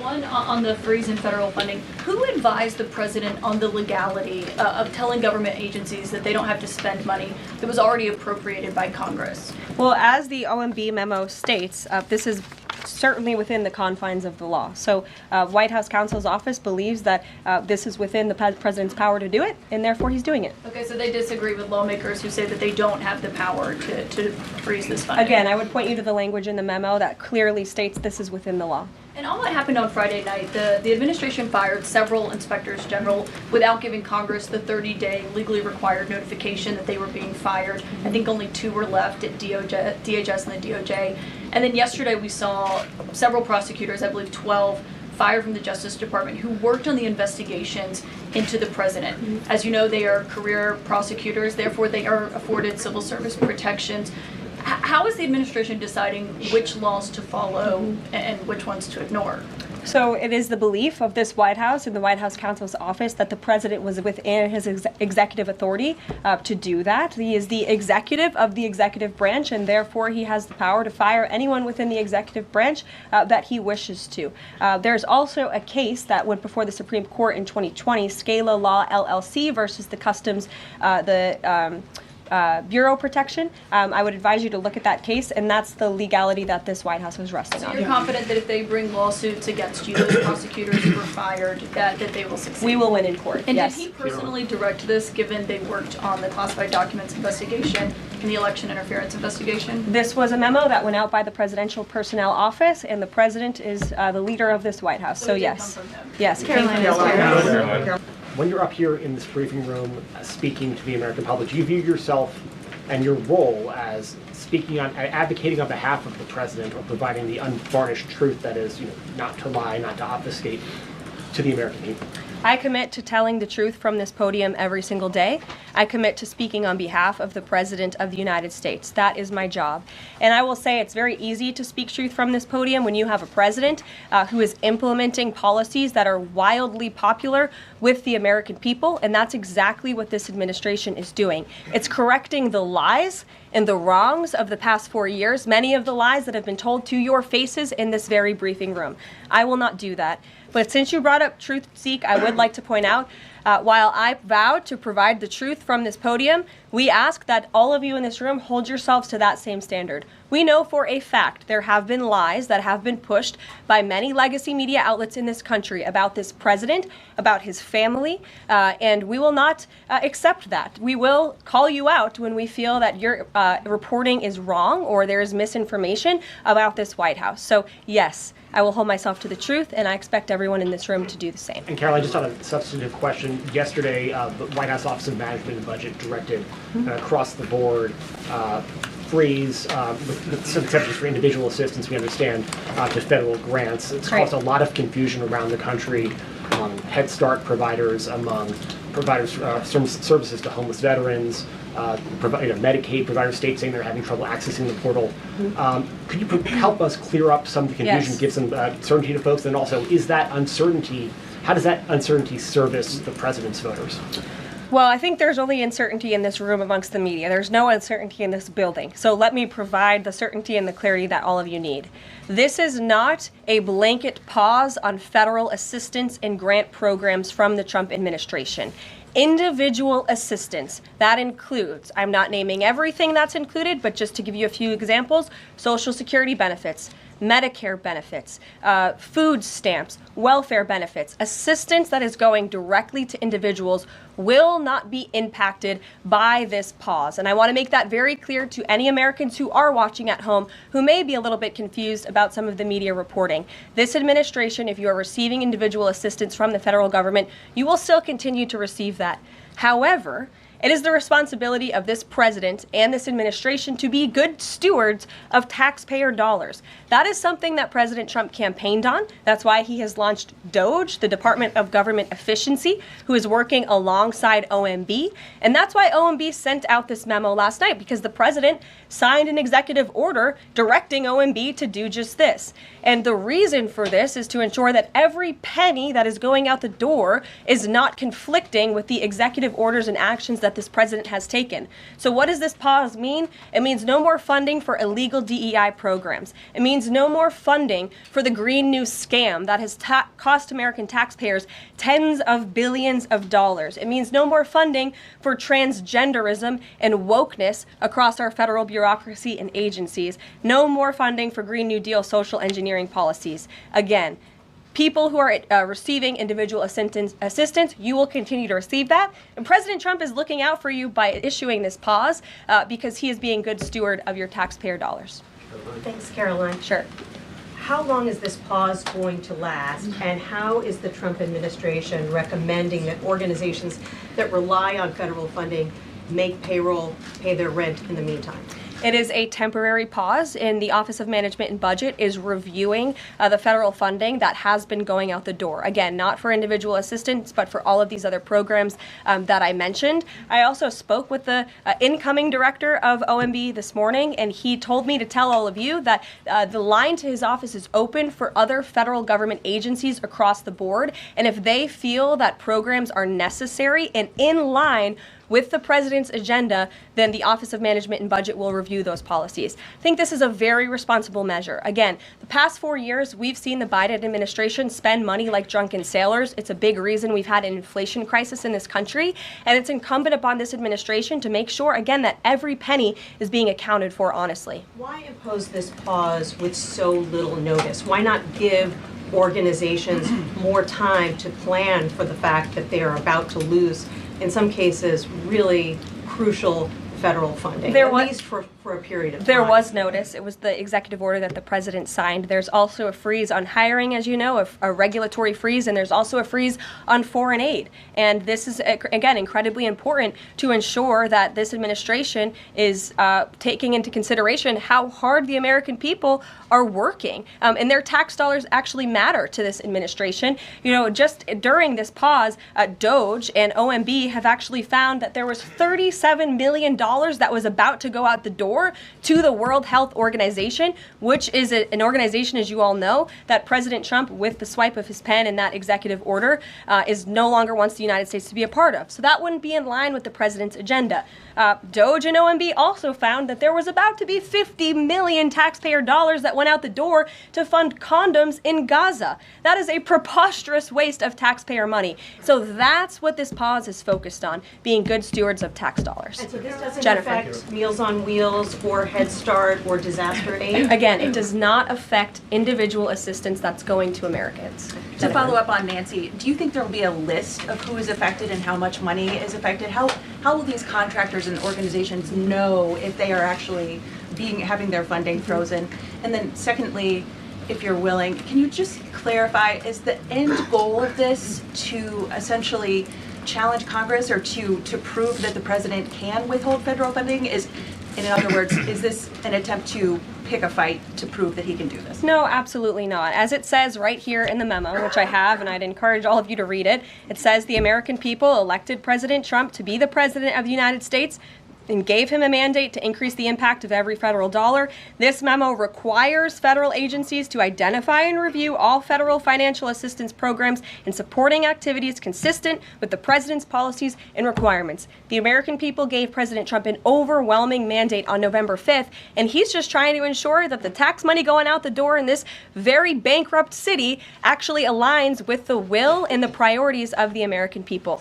One, on the freeze in federal funding, who advised the president on the legality of telling government agencies that they don't have to spend money that was already appropriated by Congress? Well, as the OMB memo states, this is certainly within the confines of the law. So White House counsel's office believes that this is within the president's power to do it, and therefore he's doing it. Okay, so they disagree with lawmakers who say that they don't have the power to freeze this funding. Again, I would point you to the language in the memo that clearly states this is within the law. And on what happened on Friday night, the administration fired several inspectors general without giving Congress the 30-day legally required notification that they were being fired. I think only 2 were left at DHS and the DOJ. And then yesterday we saw several prosecutors, I believe 12, fired from the Justice Department who worked on the investigations into the president. As you know, they are career prosecutors, therefore they are afforded civil service protections. How is the administration deciding which laws to follow and which ones to ignore? So it is the belief of this White House and the White House counsel's office that the president was within his executive authority to do that. He is the executive of the executive branch, and therefore he has the power to fire anyone within the executive branch that he wishes to. There's also a case that went before the Supreme Court in 2020, Scala Law LLC versus the Customs, Bureau protection. I would advise you to look at that case, and that's the legality that this White House was resting on. So you're confident that if they bring lawsuits against you, those prosecutors who were fired, that they will succeed? We will win in court, and yes. Did he personally direct this, given they worked on the classified documents investigation and the election interference investigation? This was a memo that went out by the Presidential Personnel Office, and the president is the leader of this White House, so yes. Yes, Karoline. When you're up here in this briefing room speaking to the American public, do you view yourself and your role as speaking on, advocating on behalf of the president, or providing the unvarnished truth that is, not to lie, not to obfuscate to the American people? I commit to telling the truth from this podium every single day. I commit to speaking on behalf of the President of the United States. That is my job. And I will say it's very easy to speak truth from this podium when you have a president who is implementing policies that are wildly popular with the American people, and that's exactly what this administration is doing. It's correcting the lies and the wrongs of the past 4 years, many of the lies that have been told to your faces in this very briefing room. I will not do that. But since you brought up Truth Seek, I would like to point out, while I vowed to provide the truth from this podium, we ask that all of you in this room hold yourselves to that same standard. We know for a fact there have been lies that have been pushed by many legacy media outlets in this country about this president, about his family, and we will not accept that. We will call you out when we feel that your reporting is wrong or there is misinformation about this White House. So yes, I will hold myself to the truth, and I expect everyone in this room to do the same. And Caroline, just on a substantive question, yesterday the White House Office of Management and Budget directed across the board freeze, with some exceptions for individual assistance, we understand, to federal grants. It's caused a lot of confusion around the country among Head Start providers, among providers services to homeless veterans, Medicaid providers, states saying they're having trouble accessing the portal. Could you help us clear up some of the confusion, give some certainty to folks, and also, is that uncertainty, how does that uncertainty service the president's voters? Well, I think there's only uncertainty in this room amongst the media. There's no uncertainty in this building. So let me provide the certainty and the clarity that all of you need. This is not a blanket pause on federal assistance and grant programs from the Trump administration. Individual assistance, that includes, I'm not naming everything that's included, but just to give you a few examples, Social Security benefits, Medicare benefits, food stamps, welfare benefits, assistance that is going directly to individuals will not be impacted by this pause. And I want to make that very clear to any Americans who are watching at home who may be a little bit confused about some of the media reporting. This administration, if you are receiving individual assistance from the federal government, you will still continue to receive that. However, it is the responsibility of this president and this administration to be good stewards of taxpayer dollars. That is something that President Trump campaigned on. That's why he has launched DOGE, the Department of Government Efficiency, who is working alongside OMB. And that's why OMB sent out this memo last night, because the president signed an executive order directing OMB to do just this. And the reason for this is to ensure that every penny that is going out the door is not conflicting with the executive orders and actions that that this president has taken. So what does this pause mean? It means no more funding for illegal DEI programs. It means no more funding for the Green New scam that has cost American taxpayers tens of billions of dollars. It means no more funding for transgenderism and wokeness across our federal bureaucracy and agencies. No more funding for Green New Deal social engineering policies. Again, people who are receiving individual assistance, you will continue to receive that. And President Trump is looking out for you by issuing this pause because he is being good steward of your taxpayer dollars. Thanks, Caroline. Sure. How long is this pause going to last, and how is the Trump administration recommending that organizations that rely on federal funding make payroll, pay their rent in the meantime? It is a temporary pause, and the Office of Management and Budget is reviewing the federal funding that has been going out the door. Again, not for individual assistance, but for all of these other programs that I mentioned. I also spoke with the incoming director of OMB this morning, and he told me to tell all of you that the line to his office is open for other federal government agencies across the board, and if they feel that programs are necessary and in line with the president's agenda, then the Office of Management and Budget will review those policies. I think this is a very responsible measure. Again, the past 4 years, we've seen the Biden administration spend money like drunken sailors. It's a big reason we've had an inflation crisis in this country, and it's incumbent upon this administration to make sure, again, that every penny is being accounted for honestly. Why impose this pause with so little notice? Why not give organizations more time to plan for the fact that they are about to lose, in some cases, really crucial federal funding, at least for a period of time? There was notice. It was the executive order that the president signed. There's also a freeze on hiring, as you know, a regulatory freeze, and there's also a freeze on foreign aid. And this is, again, incredibly important to ensure that this administration is taking into consideration how hard the American people are working. And their tax dollars actually matter to this administration. You know, just during this pause, DOJ and OMB have actually found that there was $37 million that was about to go out the door to the World Health Organization, which is an organization, as you all know, that President Trump, with the swipe of his pen in that executive order, is no longer wants the United States to be a part of. So that wouldn't be in line with the president's agenda. DOJ and OMB also found that there was about to be 50 million taxpayer dollars that went out the door to fund condoms in Gaza. That is a preposterous waste of taxpayer money. So that's what this pause is focused on, being good stewards of tax dollars. And so this doesn't Jennifer. affect Meals on Wheels or Head Start or disaster aid? Again, it does not affect individual assistance that's going to Americans. To follow up on Nancy, do you think there will be a list of who is affected and how much money is affected? How will these contractors and organizations know if they are actually having their funding frozen? And then secondly, if you're willing, can you just clarify, is the end goal of this to essentially challenge Congress or to prove that the president can withhold federal funding? In other words, is this an attempt to pick a fight to prove that he can do this? No, absolutely not. As it says right here in the memo, which I have, and I'd encourage all of you to read it, it says the American people elected President Trump to be the president of the United States and gave him a mandate to increase the impact of every federal dollar. This memo requires federal agencies to identify and review all federal financial assistance programs and supporting activities consistent with the president's policies and requirements. The American people gave President Trump an overwhelming mandate on November 5th, and he's just trying to ensure that the tax money going out the door in this very bankrupt city actually aligns with the will and the priorities of the American people.